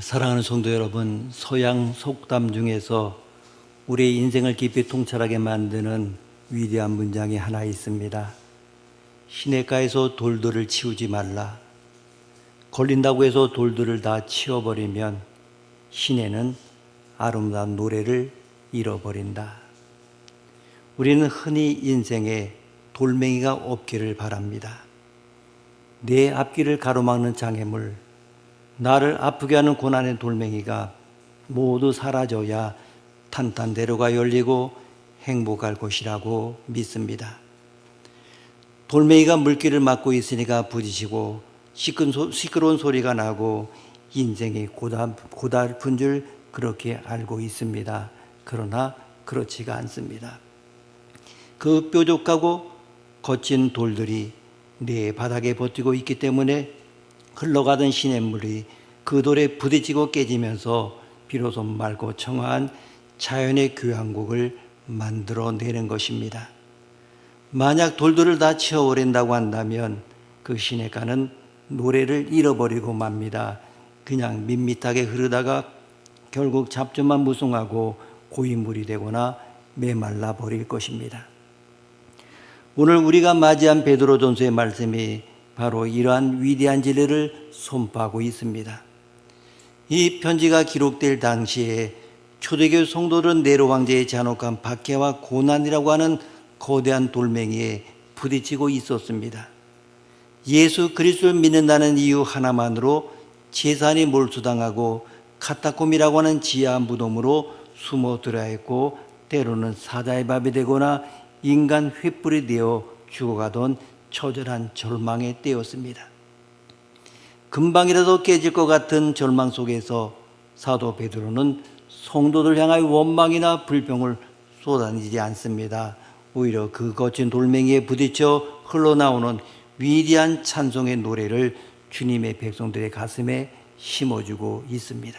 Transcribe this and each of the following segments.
사랑하는 성도 여러분, 서양 속담 중에서 우리의 인생을 깊이 통찰하게 만드는 위대한 문장이 하나 있습니다. 시냇가에서 돌들을 치우지 말라. 걸린다고 해서 돌들을 다 치워버리면 시내는 아름다운 노래를 잃어버린다. 우리는 흔히 인생에 돌멩이가 없기를 바랍니다. 내 앞길을 가로막는 장애물, 나를 아프게 하는 고난의 돌멩이가 모두 사라져야 탄탄대로가 열리고 행복할 것이라고 믿습니다. 돌멩이가 물길을 막고 있으니까 부딪히고 시끄러운 소리가 나고 인생이 고달픈 줄 그렇게 알고 있습니다. 그러나 그렇지가 않습니다. 그 뾰족하고 거친 돌들이 내 바닥에 버티고 있기 때문에 흘러가던 시냇물이 그 돌에 부딪히고 깨지면서 비로소 맑고 청아한 자연의 교향곡을 만들어내는 것입니다. 만약 돌들을 다 치워버린다고 한다면 그 시냇가는 노래를 잃어버리고 맙니다. 그냥 밋밋하게 흐르다가 결국 잡초만 무성하고 고인물이 되거나 메말라 버릴 것입니다. 오늘 우리가 맞이한 베드로전서의 말씀이 바로 이러한 위대한 진리를 선포하고 있습니다. 이 편지가 기록될 당시에 초대교회 성도들은 네로 황제의 잔혹한 박해와 고난이라고 하는 거대한 돌멩이에 부딪히고 있었습니다. 예수 그리스도를 믿는다는 이유 하나만으로 재산이 몰수당하고 카타콤이라고 하는 지하 무덤으로 숨어들어야 했고, 때로는 사자의 밥이 되거나 인간 횃불이 되어 죽어가던 처절한 절망의 때였습니다. 금방이라도 깨질 것 같은 절망 속에서 사도 베드로는 성도들 향하여 원망이나 불평을 쏟아내지 않습니다. 오히려 그 거친 돌멩이에 부딪혀 흘러나오는 위대한 찬송의 노래를 주님의 백성들의 가슴에 심어주고 있습니다.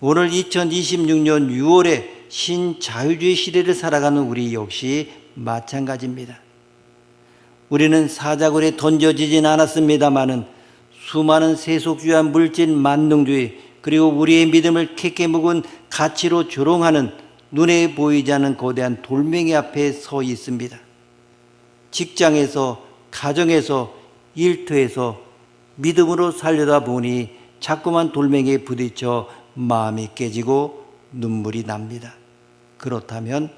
오늘 2026년 6월에 신자유주의 시대를 살아가는 우리 역시 마찬가지입니다. 우리는 사자굴에 던져지진 않았습니다마는 수많은 세속주의와 물질 만능주의, 그리고 우리의 믿음을 캐캐 묵은 가치로 조롱하는 눈에 보이지 않는 거대한 돌멩이 앞에 서 있습니다. 직장에서, 가정에서, 일터에서 믿음으로 살려다 보니 자꾸만 돌멩이에 부딪혀 마음이 깨지고 눈물이 납니다. 그렇다면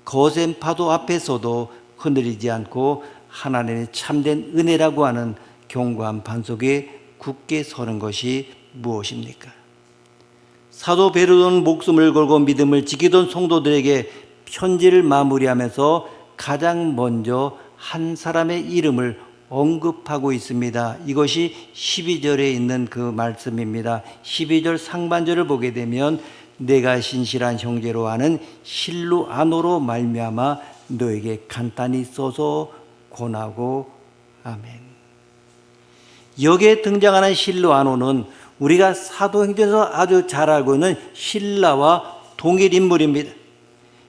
거센 파도 앞에서도 흔들리지 않고 하나님의 참된 은혜라고 하는 견고한 반석에 굳게 서는 것이 무엇입니까? 사도 베드로는 목숨을 걸고 믿음을 지키던 성도들에게 편지를 마무리하면서 가장 먼저 한 사람의 이름을 언급하고 있습니다. 이것이 12절에 있는 그 말씀입니다. 12절 상반절을 보게 되면 내가 신실한 형제로 아는 실루아노로 말미암아 너에게 간단히 써서 권하고. 아멘. 여기에 등장하는 실루아노는 우리가 사도행전에서 아주 잘 알고 있는 신라와 동일 인물입니다.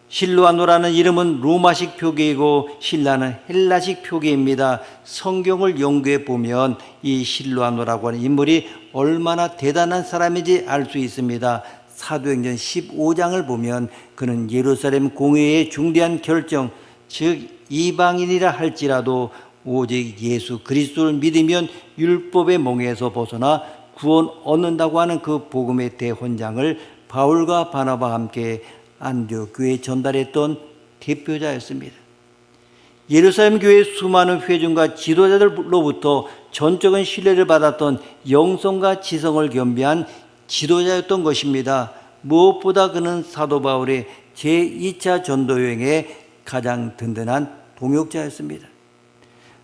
실루아노라는 이름은 로마식 표기이고 신라는 헬라식 표기입니다. 성경을 연구해 보면 이 실루아노라고 하는 인물이 얼마나 대단한 사람인지 알 수 있습니다. 사도행전 15장을 보면 그는 예루살렘 공회의 중대한 결정, 즉 이방인이라 할지라도 오직 예수 그리스도를 믿으면 율법의 몽에서 벗어나 구원 얻는다고 하는 그 복음의 대헌장을 바울과 바나바와 함께 안디옥 교회에 전달했던 대표자였습니다. 예루살렘 교회의 수많은 회중과 지도자들로부터 전적인 신뢰를 받았던 영성과 지성을 겸비한 지도자였던 것입니다. 무엇보다 그는 사도 바울의 제2차 전도 여행의 가장 든든한 동역자였습니다.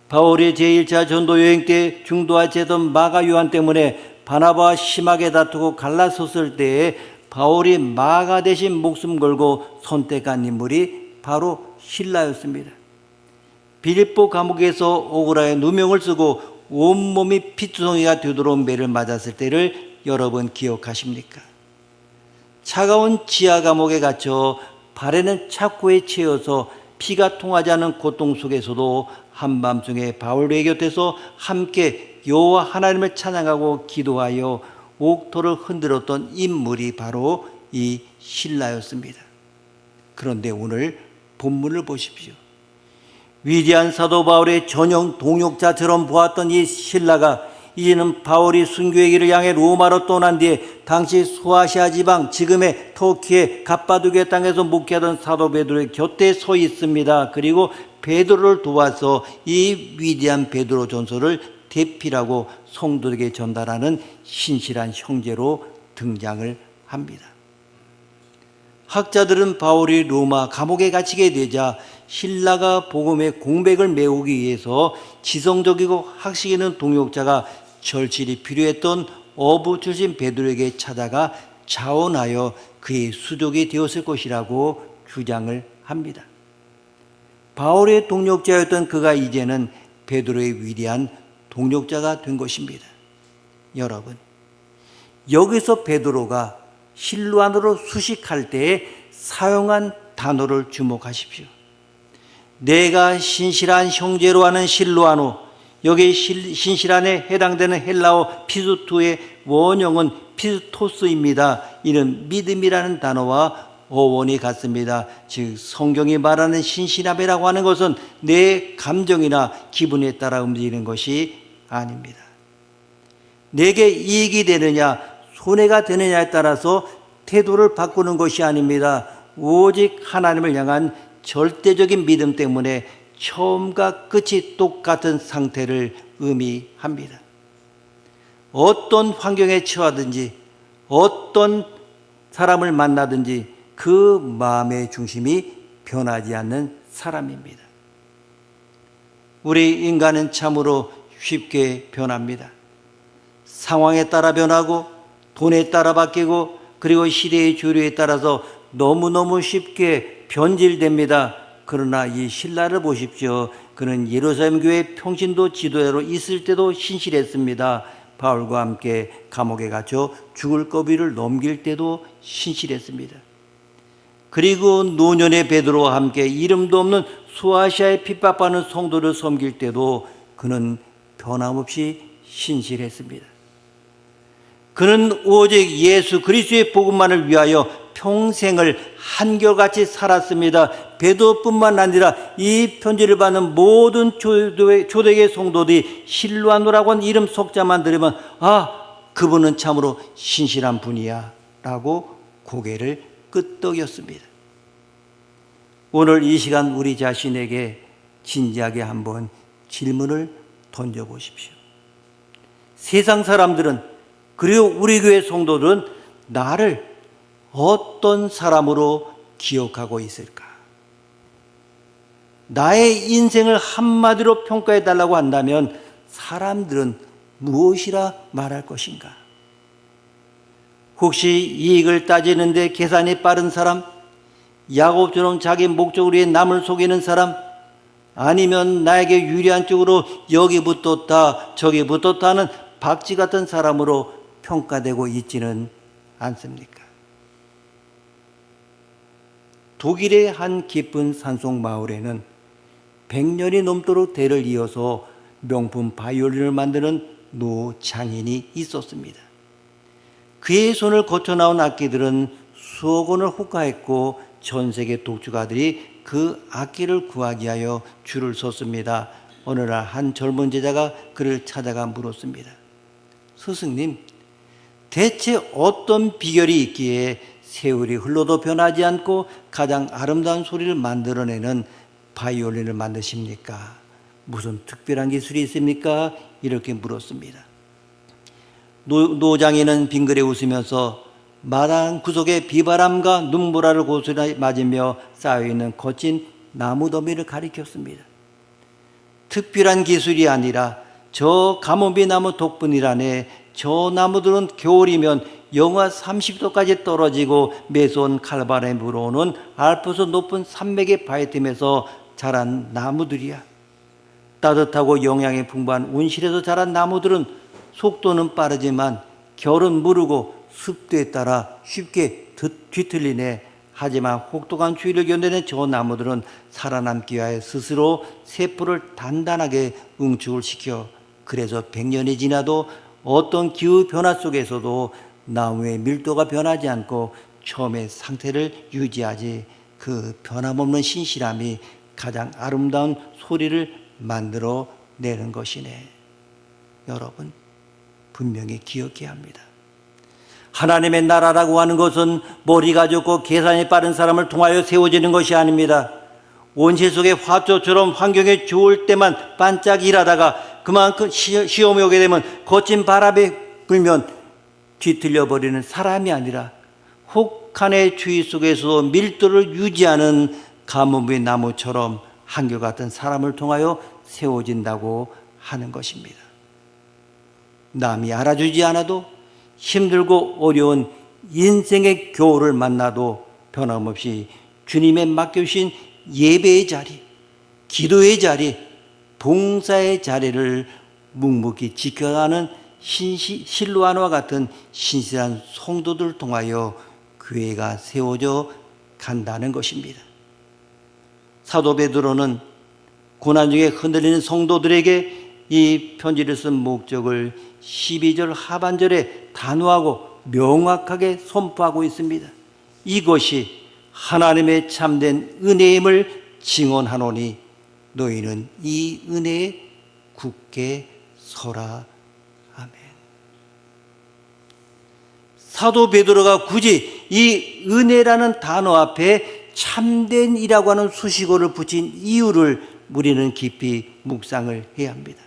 바울의 제1차 전도 여행 때 중도와 제던 마가 요한 때문에 바나바와 심하게 다투고 갈라섰을 때에 바울이 마가 대신 목숨 걸고 선택한 인물이 바로 실라였습니다. 빌립보 감옥에서 오그라의 누명을 쓰고 온몸이 피투성이가 되도록 매를 맞았을 때를 여러분 기억하십니까? 차가운 지하 감옥에 갇혀 발에는 착고에 채여서 피가 통하지 않은 고통 속에서도 한밤중에 바울의 곁에서 함께 여호와 하나님을 찬양하고 기도하여 옥토를 흔들었던 인물이 바로 이 신라였습니다. 그런데 오늘 본문을 보십시오. 위대한 사도 바울의 전형 동역자처럼 보았던 이 신라가 이제는 바울이 순교의 길을 향해 로마로 떠난 뒤에 당시 소아시아 지방 지금의 터키의 갑바도기아 땅에서 목회하던 사도 베드로의 곁에 서 있습니다. 그리고 베드로를 도와서 이 위대한 베드로 전서를 대필하고 성도에게 전달하는 신실한 형제로 등장을 합니다. 학자들은 바울이 로마 감옥에 갇히게 되자 신라가 복음의 공백을 메우기 위해서 지성적이고 학식 있는 동역자가 절실히 필요했던 어부 출신 베드로에게 찾아가 자원하여 그의 수족이 되었을 것이라고 주장을 합니다. 바울의 동역자였던 그가 이제는 베드로의 위대한 동역자가 된 것입니다. 여러분, 여기서 베드로가 실로아노로 수식할 때에 사용한 단어를 주목하십시오. 내가 신실한 형제로 하는 실로아노, 여기 신실한에 해당되는 헬라어 피스토의 원형은 피스토스입니다. 이는 믿음이라는 단어와 어원이 같습니다. 즉 성경이 말하는 신실함이라고 하는 것은 내 감정이나 기분에 따라 움직이는 것이 아닙니다. 내게 이익이 되느냐 손해가 되느냐에 따라서 태도를 바꾸는 것이 아닙니다. 오직 하나님을 향한 절대적인 믿음 때문에 처음과 끝이 똑같은 상태를 의미합니다. 어떤 환경에 처하든지 어떤 사람을 만나든지 그 마음의 중심이 변하지 않는 사람입니다. 우리 인간은 참으로 쉽게 변합니다. 상황에 따라 변하고 돈에 따라 바뀌고 그리고 시대의 주류에 따라서 너무너무 쉽게 변질됩니다. 그러나 이 신라를 보십시오. 그는 예루살렘 교회 평신도 지도자로 있을 때도 신실했습니다. 바울과 함께 감옥에 갇혀 죽을 고비를 넘길 때도 신실했습니다. 그리고 노년의 베드로와 함께 이름도 없는 소아시아에 핍박받는 성도를 섬길 때도 그는 변함없이 신실했습니다. 그는 오직 예수 그리스도의 복음만을 위하여 평생을 한결같이 살았습니다. 베드로뿐만 아니라 이 편지를 받는 모든 초대교회 성도들이 실로아노라고 하는 이름 석자만 들으면 그분은 참으로 신실한 분이야 라고 고개를 끄덕였습니다. 오늘 이 시간 우리 자신에게 진지하게 한번 질문을 던져보십시오. 세상 사람들은 그리고 우리 교회 성도들은 나를 어떤 사람으로 기억하고 있을까? 나의 인생을 한마디로 평가해 달라고 한다면 사람들은 무엇이라 말할 것인가? 혹시 이익을 따지는데 계산이 빠른 사람? 야곱처럼 자기 목적을 위해 남을 속이는 사람? 아니면 나에게 유리한 쪽으로 여기 붙었다 저기 붙었다 하는 박쥐 같은 사람으로 평가되고 있지는 않습니까? 독일의 한 깊은 산속 마을에는 100년이 넘도록 대를 이어서 명품 바이올린을 만드는 노장인이 있었습니다. 그의 손을 거쳐 나온 악기들은 수억 원을 호가했고 전 세계 독주가들이 그 악기를 구하기 위하여 줄을 섰습니다. 어느 날 한 젊은 제자가 그를 찾아가 물었습니다. 스승님, 대체 어떤 비결이 있기에 세월이 흘러도 변하지 않고 가장 아름다운 소리를 만들어내는 바이올린을 만드십니까? 무슨 특별한 기술이 있습니까? 이렇게 물었습니다. 노장인은 빙그레 웃으면서 마당 구석에 비바람과 눈보라를 고스란히 맞으며 쌓여있는 거친 나무 더미를 가리켰습니다. 특별한 기술이 아니라 저 가뭄비 나무 덕분이라네. 저 나무들은 겨울이면 영하 30도까지 떨어지고 매서운 칼바람이 불어오는 알프스 높은 산맥의 바위틈에서 자란 나무들이야. 따뜻하고 영양이 풍부한 온실에서 자란 나무들은 속도는 빠르지만 결은 무르고 습도에 따라 쉽게 뒤틀리네. 하지만 혹독한 추위를 견디는 저 나무들은 살아남기 위해 스스로 세포를 단단하게 응축을 시켜 그래서 100년이 지나도 어떤 기후 변화 속에서도 나무의 밀도가 변하지 않고 처음의 상태를 유지하지 그 변함없는 신실함이 가장 아름다운 소리를 만들어 내는 것이네. 여러분, 분명히 기억해야 합니다. 하나님의 나라라고 하는 것은 머리가 좋고 계산이 빠른 사람을 통하여 세워지는 것이 아닙니다. 온실 속의 화초처럼 환경이 좋을 때만 반짝 일하다가 그만큼 시험이 오게 되면 거친 바람에 불면 뒤틀려 버리는 사람이 아니라 혹한의 추위 속에서 밀도를 유지하는 가뭄의 나무처럼 한결같은 사람을 통하여 세워진다고 하는 것입니다. 남이 알아주지 않아도 힘들고 어려운 인생의 교훈을 만나도 변함없이 주님의 맡겨주신 예배의 자리, 기도의 자리, 봉사의 자리를 묵묵히 지켜가는 실로아와 같은 신실한 성도들을 통하여 교회가 세워져 간다는 것입니다. 사도 베드로는 고난 중에 흔들리는 성도들에게 이 편지를 쓴 목적을 12절 하반절에 단호하고 명확하게 선포하고 있습니다. 이것이 하나님의 참된 은혜임을 증언하노니 너희는 이 은혜에 굳게 서라. 아멘. 사도 베드로가 굳이 이 은혜라는 단어 앞에 참된이라고 하는 수식어를 붙인 이유를 우리는 깊이 묵상을 해야 합니다.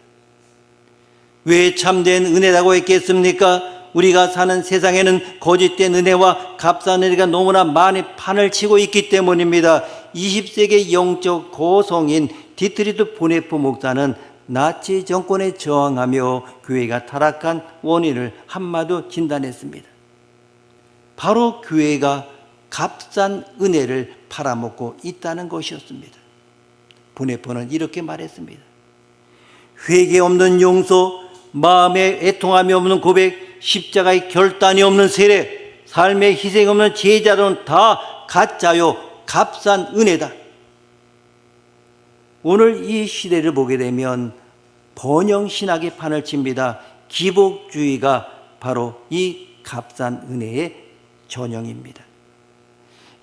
왜 참된 은혜라고 했겠습니까? 우리가 사는 세상에는 거짓된 은혜와 값싼 은혜가 너무나 많이 판을 치고 있기 때문입니다. 20세기 영적 고성인 디트리드 보네프 목사는 나치 정권에 저항하며 교회가 타락한 원인을 한마디로 진단했습니다. 바로 교회가 값싼 은혜를 팔아먹고 있다는 것이었습니다. 보네프는 이렇게 말했습니다. 회개 없는 용서, 마음에 애통함이 없는 고백, 십자가의 결단이 없는 세례, 삶의 희생 없는 제자들은 다 가짜요 값싼 은혜다. 오늘 이 시대를 보게 되면 번영 신학의 판을 칩니다. 기복주의가 바로 이 값싼 은혜의 전형입니다.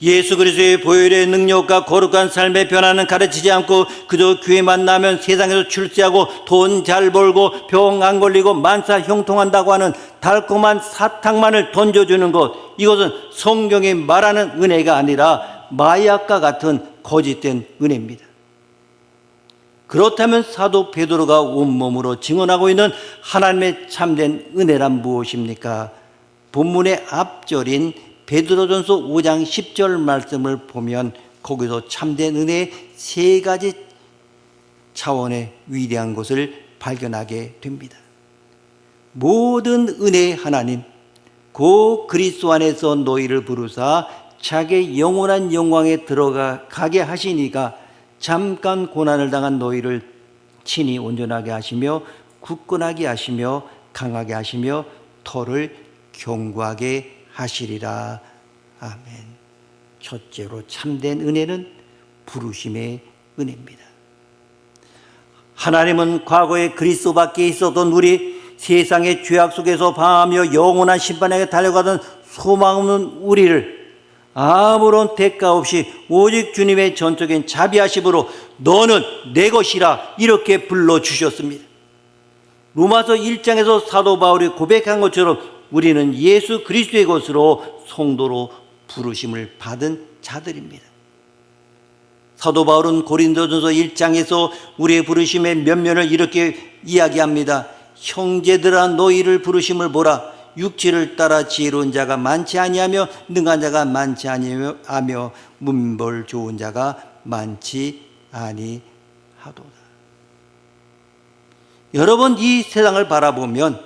예수 그리스도의 보혈의 능력과 거룩한 삶의 변화는 가르치지 않고 그저 교회만 나면 세상에서 출세하고 돈 잘 벌고 병 안 걸리고 만사 형통한다고 하는 달콤한 사탕만을 던져주는 것, 이것은 성경이 말하는 은혜가 아니라 마약과 같은 거짓된 은혜입니다. 그렇다면 사도 베드로가 온몸으로 증언하고 있는 하나님의 참된 은혜란 무엇입니까? 본문의 앞절인 베드로전서 5장 10절 말씀을 보면 거기서 참된 은혜의 세 가지 차원의 위대한 것을 발견하게 됩니다. 모든 은혜의 하나님 고 그리스도 안에서 너희를 부르사 자기의 영원한 영광에 들어가게 하시니가 잠깐 고난을 당한 너희를 친히 온전하게 하시며 굳건하게 하시며 강하게 하시며 터를 견고하게 하시리라. 아멘. 첫째로 참된 은혜는 부르심의 은혜입니다. 하나님은 과거에 그리스도 밖에 있었던 우리, 세상의 죄악 속에서 방황하며 영원한 심판에게 달려가던 소망 없는 우리를 아무런 대가 없이 오직 주님의 전적인 자비하심으로 너는 내 것이라 이렇게 불러주셨습니다. 로마서 1장에서 사도 바울이 고백한 것처럼 우리는 예수 그리스도의 것으로 성도로 부르심을 받은 자들입니다. 사도 바울은 고린도전서 1장에서 우리의 부르심의 면면을 이렇게 이야기합니다. 형제들아 너희를 부르심을 보라. 육체를 따라 지혜로운 자가 많지 아니하며 능한 자가 많지 아니하며 문벌 좋은 자가 많지 아니하도다. 여러분, 이 세상을 바라보면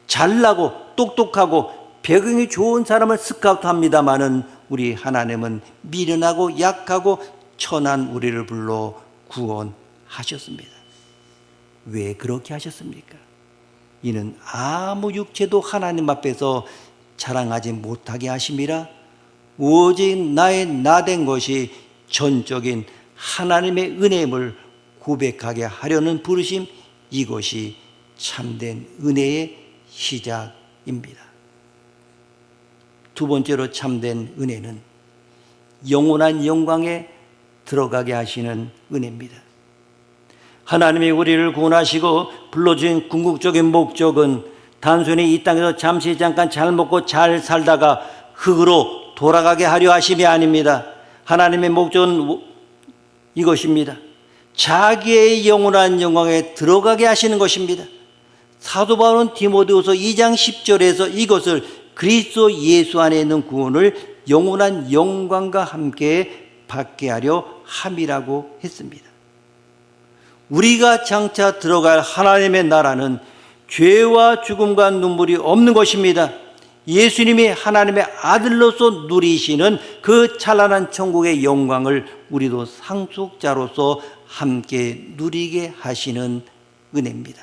잘나고 똑똑하고 배경이 좋은 사람을 스카우트합니다마는 우리 하나님은 미련하고 약하고 천한 우리를 불러 구원하셨습니다. 왜 그렇게 하셨습니까? 이는 아무 육체도 하나님 앞에서 자랑하지 못하게 하심이라 오직 나의 나된 것이 전적인 하나님의 은혜임을 고백하게 하려는 부르심, 이것이 참된 은혜의 시작입니다. 두 번째로 참된 은혜는 영원한 영광에 들어가게 하시는 은혜입니다. 하나님이 우리를 구원하시고 불러주신 궁극적인 목적은 단순히 이 땅에서 잠깐 잘 먹고 잘 살다가 흙으로 돌아가게 하려 하심이 아닙니다. 하나님의 목적은 이것입니다. 자기의 영원한 영광에 들어가게 하시는 것입니다. 사도 바울은 디모데후서 2장 10절에서 이것을 그리스도 예수 안에 있는 구원을 영원한 영광과 함께 받게 하려 함이라고 했습니다. 우리가 장차 들어갈 하나님의 나라는 죄와 죽음과 눈물이 없는 것입니다. 예수님이 하나님의 아들로서 누리시는 그 찬란한 천국의 영광을 우리도 상속자로서 함께 누리게 하시는 은혜입니다.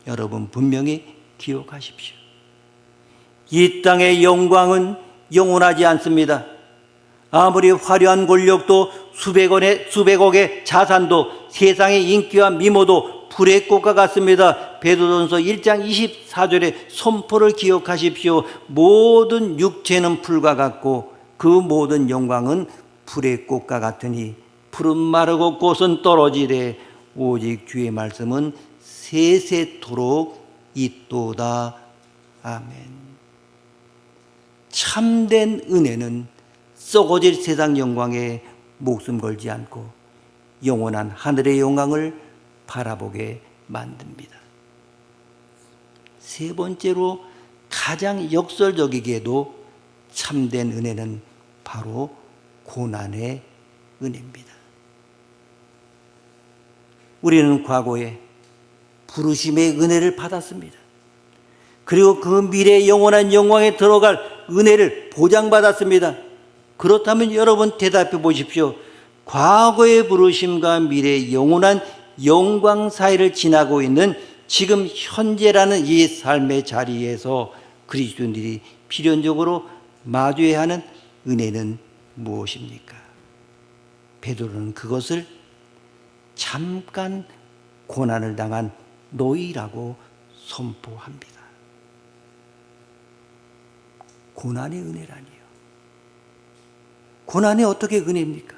여러분 분명히 기억하십시오. 이 땅의 영광은 영원하지 않습니다. 아무리 화려한 권력도 수백억의 자산도 세상의 인기와 미모도 불의 꽃과 같습니다. 베드로전서 1장 24절의 선포를 기억하십시오. 모든 육체는 풀과 같고 그 모든 영광은 불의 꽃과 같으니 푸른 마르고 꽃은 떨어지되 오직 주의 말씀은 세세토록 있도다. 아멘. 참된 은혜는 썩어질 세상 영광에 목숨 걸지 않고 영원한 하늘의 영광을 바라보게 만듭니다. 세 번째로 가장 역설적이게도 참된 은혜는 바로 고난의 은혜입니다. 우리는 과거에 부르심의 은혜를 받았습니다. 그리고 그 미래의 영원한 영광에 들어갈 은혜를 보장받았습니다. 그렇다면 여러분 대답해 보십시오. 과거의 부르심과 미래의 영원한 영광 사이를 지나고 있는 지금 현재라는 이 삶의 자리에서 그리스도인들이 필연적으로 마주해야 하는 은혜는 무엇입니까? 베드로는 그것을 잠깐 고난을 당한 노이라고 선포합니다. 고난의 은혜라니요. 고난이 어떻게 은혜입니까?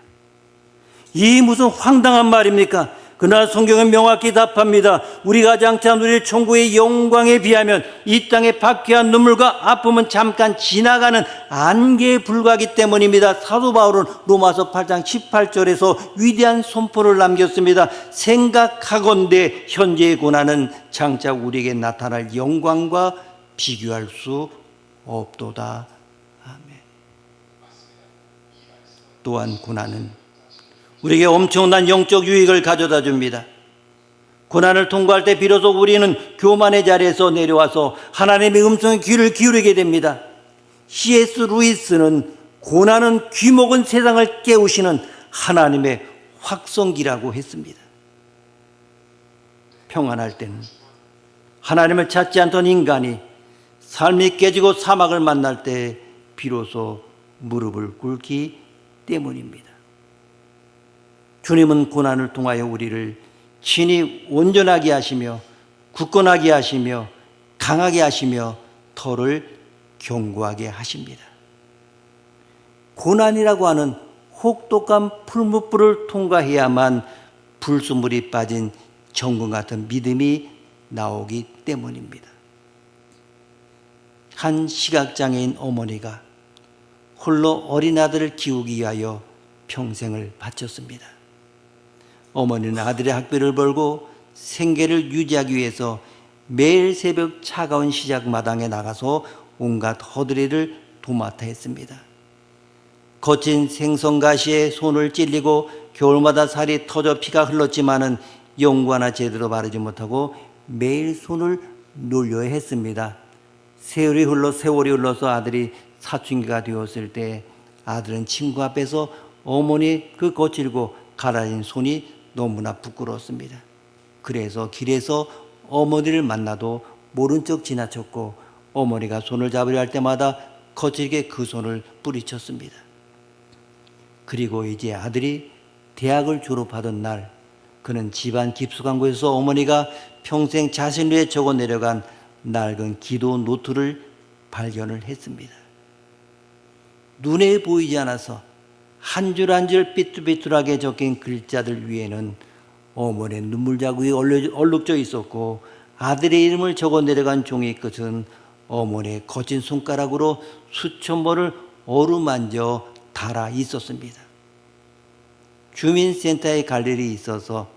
이 무슨 황당한 말입니까? 그러나 성경은 명확히 답합니다. 우리가 장차 누릴 천국의 영광에 비하면 이 땅의 박해한 눈물과 아픔은 잠깐 지나가는 안개에 불과하기 때문입니다. 사도 바울은 로마서 8장 18절에서 위대한 선포를 남겼습니다. 생각하건대 현재의 고난은 장차 우리에게 나타날 영광과 비교할 수 없도다. 아멘. 또한 고난은 우리에게 엄청난 영적 유익을 가져다 줍니다. 고난을 통과할 때 비로소 우리는 교만의 자리에서 내려와서 하나님의 음성에 귀를 기울이게 됩니다. C.S. 루이스는 고난은 귀먹은 세상을 깨우시는 하나님의 확성기라고 했습니다. 평안할 때는 하나님을 찾지 않던 인간이 삶이 깨지고 사막을 만날 때 비로소 무릎을 꿇기 때문입니다. 주님은 고난을 통하여 우리를 친히 온전하게 하시며 굳건하게 하시며 강하게 하시며 터를 견고하게 하십니다. 고난이라고 하는 혹독한 풀무불을 통과해야만 불순물이 빠진 정금 같은 믿음이 나오기 때문입니다. 한 시각장애인 어머니가 홀로 어린 아들을 키우기 위하여 평생을 바쳤습니다. 어머니는 아들의 학비를 벌고 생계를 유지하기 위해서 매일 새벽 차가운 시작 마당에 나가서 온갖 허드레를 도맡아 했습니다. 거친 생선가시에 손을 찔리고 겨울마다 살이 터져 피가 흘렀지만은 연고 하나 제대로 바르지 못하고 매일 손을 놀려야 했습니다. 세월이 흘러서 아들이 사춘기가 되었을 때 아들은 친구 앞에서 어머니 그 거칠고 가라진 손이 너무나 부끄러웠습니다. 그래서 길에서 어머니를 만나도 모른 척 지나쳤고 어머니가 손을 잡으려 할 때마다 거칠게 그 손을 뿌리쳤습니다. 그리고 이제 아들이 대학을 졸업하던 날 그는 집안 깊숙한 곳에서 어머니가 평생 자신을 위해 적어 내려간 낡은 기도 노트를 발견을 했습니다. 눈에 보이지 않아서 한 줄 한 줄 삐뚤삐뚤하게 적힌 글자들 위에는 어머니의 눈물 자국이 얼룩져 있었고, 아들의 이름을 적어 내려간 종이 끝은 어머니의 거친 손가락으로 수천 번을 어루만져 달아 있었습니다. 주민센터에 갈 일이 있어서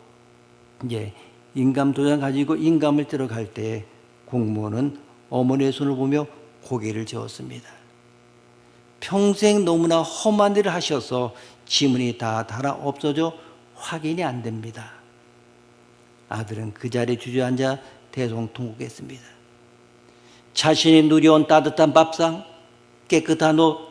이제 인감 도장 가지고 인감을 들어갈 때 공무원은 어머니의 손을 보며 고개를 저었습니다. 평생 너무나 험한 일을 하셔서 지문이 다 달아 없어져 확인이 안 됩니다. 아들은 그 자리에 주저앉아 대성통곡했습니다. 자신이 누려온 따뜻한 밥상, 깨끗한 옷,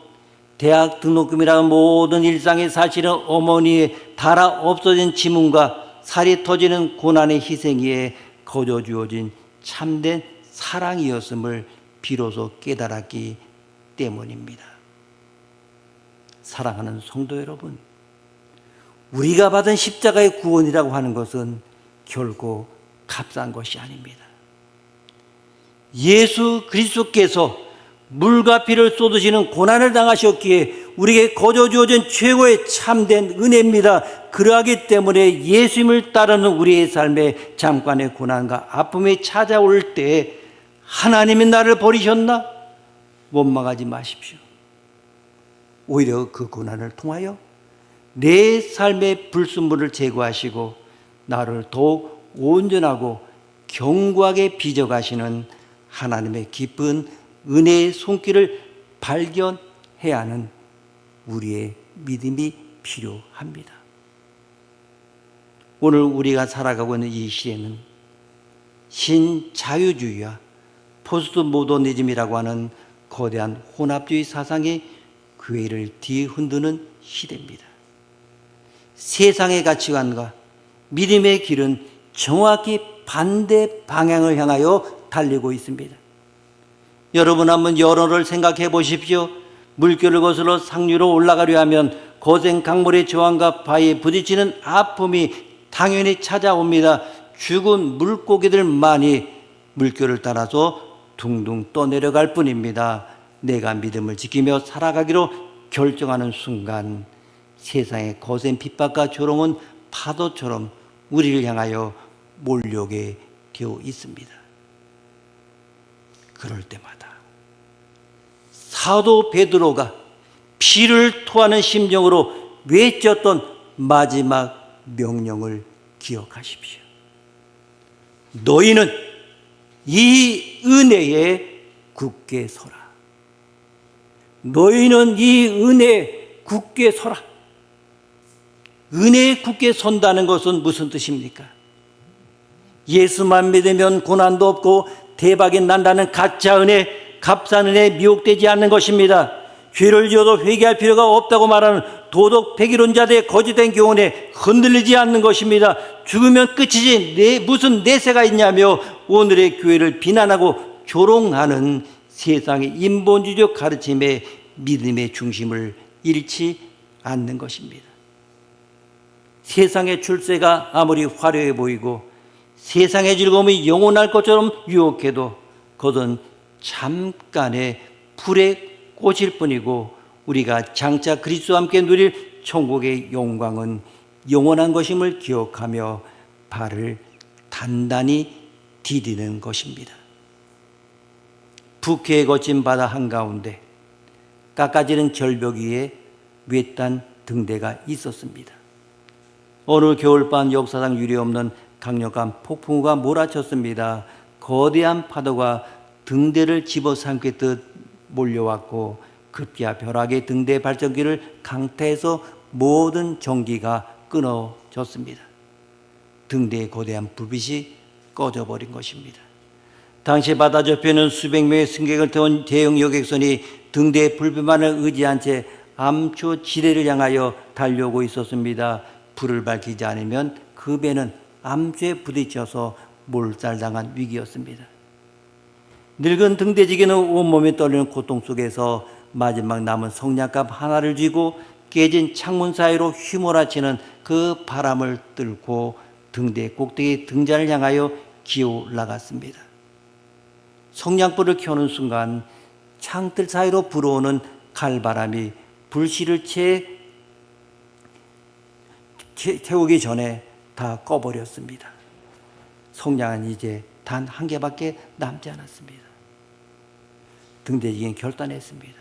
대학 등록금이라는 모든 일상의 사실은 어머니의 달아 없어진 지문과 살이 터지는 고난의 희생 위에 거저 주어진 참된 사랑이었음을 비로소 깨달았기 때문입니다. 사랑하는 성도 여러분, 우리가 받은 십자가의 구원이라고 하는 것은 결코 값싼 것이 아닙니다. 예수 그리스도께서 물과 피를 쏟으시는 고난을 당하셨기에 우리에게 거저 주어진 최고의 참된 은혜입니다. 그러하기 때문에 예수님을 따르는 우리의 삶에 잠깐의 고난과 아픔이 찾아올 때 하나님이 나를 버리셨나? 원망하지 마십시오. 오히려 그 고난을 통하여 내 삶의 불순물을 제거하시고 나를 더욱 온전하고 견고하게 빚어가시는 하나님의 깊은 은혜의 손길을 발견해야 하는 우리의 믿음이 필요합니다. 오늘 우리가 살아가고 있는 이 시대는 신자유주의와 포스트 모더니즘이라고 하는 거대한 혼합주의 사상이 교회를 뒤흔드는 시대입니다. 세상의 가치관과 믿음의 길은 정확히 반대 방향을 향하여 달리고 있습니다. 여러분 한번 여론을 생각해 보십시오. 물결을 거슬러 상류로 올라가려 하면 거센 강물의 저항과 바위에 부딪히는 아픔이 당연히 찾아옵니다. 죽은 물고기들만이 물결을 따라서 둥둥 떠내려갈 뿐입니다. 내가 믿음을 지키며 살아가기로 결정하는 순간 세상의 거센 핍박과 조롱은 파도처럼 우리를 향하여 몰려오게 되어 있습니다. 그럴 때마다 사도 베드로가 피를 토하는 심정으로 외쳤던 마지막 명령을 기억하십시오. 너희는 이 은혜에 굳게 서라. 너희는 이 은혜에 굳게 서라. 은혜에 굳게 선다는 것은 무슨 뜻입니까? 예수만 믿으면 고난도 없고 대박이 난다는 가짜 은혜, 값싼 은혜에 미혹되지 않는 것입니다. 죄를 지어도 회개할 필요가 없다고 말하는 도덕 폐기론자들의 거짓된 교훈에 흔들리지 않는 것입니다. 죽으면 끝이지 무슨 내세가 있냐며 오늘의 교회를 비난하고 조롱하는 세상의 인본주의적 가르침에 믿음의 중심을 잃지 않는 것입니다. 세상의 출세가 아무리 화려해 보이고 세상의 즐거움이 영원할 것처럼 유혹해도 그것은 잠깐의 불의 꽃일 뿐이고 우리가 장차 그리스도와 함께 누릴 천국의 영광은 영원한 것임을 기억하며 발을 단단히 디디는 것입니다. 북해에 거친 바다 한가운데 깎아지는 절벽 위에 외딴 등대가 있었습니다. 어느 겨울밤 역사상 유례없는 강력한 폭풍우가 몰아쳤습니다. 거대한 파도가 등대를 집어삼키듯 몰려왔고 급기야 벼락의 등대 발전기를 강타해서 모든 전기가 끊어졌습니다. 등대의 거대한 불빛이 꺼져버린 것입니다. 당시 바다 저편은 수백 명의 승객을 태운 대형 여객선이 등대의 불빛만을 의지한 채 암초 지대를 향하여 달려오고 있었습니다. 불을 밝히지 않으면 그 배는 암초에 부딪혀서 몰살당한 위기였습니다. 늙은 등대지기는 온몸이 떨리는 고통 속에서 마지막 남은 성냥갑 하나를 쥐고 깨진 창문 사이로 휘몰아치는 그 바람을 뚫고 등대 꼭대기 등잔을 향하여 기어 나갔습니다. 성냥불을 켜는 순간 창틀 사이로 불어오는 칼바람이 불씨를 태우기 전에 다 꺼버렸습니다. 성냥은 이제 단 한 개밖에 남지 않았습니다. 등대지기는 결단했습니다.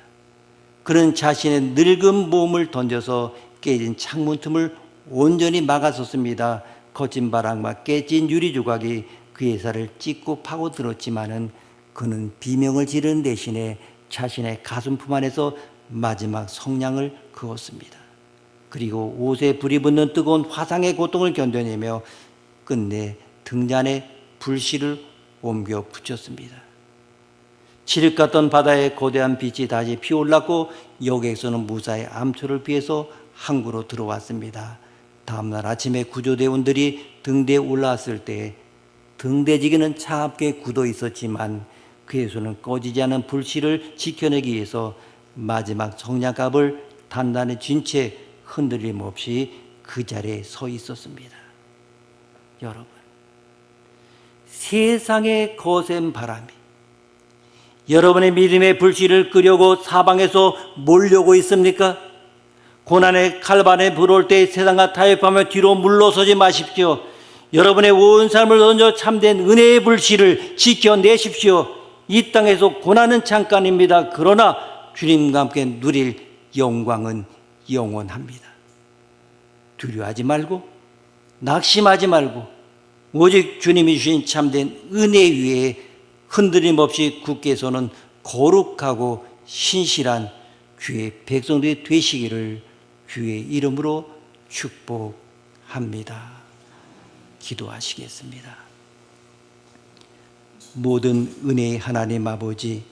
그는 자신의 늙은 몸을 던져서 깨진 창문 틈을 온전히 막았었습니다. 거친 바람과 깨진 유리 조각이 그의 살을 찢고 파고들었지만은 그는 비명을 지르는 대신에 자신의 가슴품 안에서 마지막 성냥을 그었습니다. 그리고 옷에 불이 붙는 뜨거운 화상의 고통을 견뎌내며 끝내 등잔에 불씨를 옮겨 붙였습니다. 칠흑 같던 바다에 거대한 빛이 다시 피어올랐고 여객선은 무사히 암초를 피해서 항구로 들어왔습니다. 다음날 아침에 구조대원들이 등대에 올라왔을 때 등대지기는 차갑게 굳어 있었지만 그의 손은 꺼지지 않은 불씨를 지켜내기 위해서 마지막 성냥갑을 단단히 쥔 채 흔들림 없이 그 자리에 서 있었습니다. 여러분, 세상의 거센 바람이 여러분의 믿음의 불씨를 끄려고 사방에서 몰려오고 있습니까? 고난의 칼반에 불어올 때 세상과 타협하며 뒤로 물러서지 마십시오. 여러분의 온 삶을 던져 참된 은혜의 불씨를 지켜내십시오. 이 땅에서 고난은 잠깐입니다. 그러나 주님과 함께 누릴 영광은 영원합니다. 두려워하지 말고 낙심하지 말고 오직 주님이 주신 참된 은혜 위에 흔들림 없이 굳게 서는 거룩하고 신실한 주의 백성들이 되시기를 주의 이름으로 축복합니다. 기도하시겠습니다. 모든 은혜의 하나님 아버지,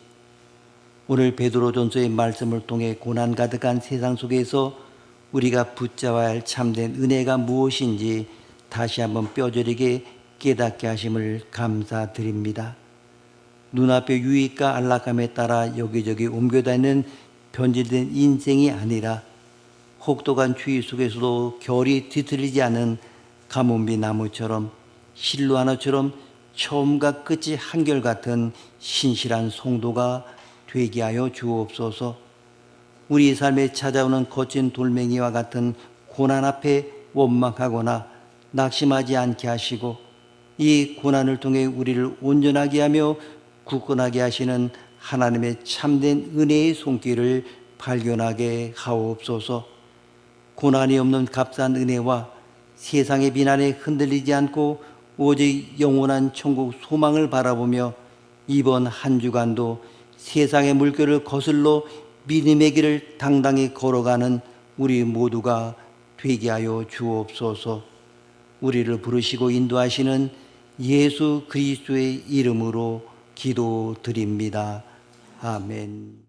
오늘 베드로전서의 말씀을 통해 고난 가득한 세상 속에서 우리가 붙잡아야 할 참된 은혜가 무엇인지 다시 한번 뼈저리게 깨닫게 하심을 감사드립니다. 눈앞의 유익과 안락함에 따라 여기저기 옮겨다니는 변질된 인생이 아니라 혹독한 추위 속에서도 결이 뒤틀리지 않은 가뭄비 나무처럼 실로 하나처럼 처음과 끝이 한결같은 신실한 성도가 되게 하여 주옵소서. 우리 삶에 찾아오는 거친 돌멩이와 같은 고난 앞에 원망하거나 낙심하지 않게 하시고 이 고난을 통해 우리를 온전하게 하며 굳건하게 하시는 하나님의 참된 은혜의 손길을 발견하게 하옵소서. 고난이 없는 값싼 은혜와 세상의 비난에 흔들리지 않고 오직 영원한 천국 소망을 바라보며 이번 한 주간도 세상의 물결을 거슬러 믿음의 길을 당당히 걸어가는 우리 모두가 되게 하여 주옵소서. 우리를 부르시고 인도하시는 예수 그리스도의 이름으로 기도드립니다. 아멘.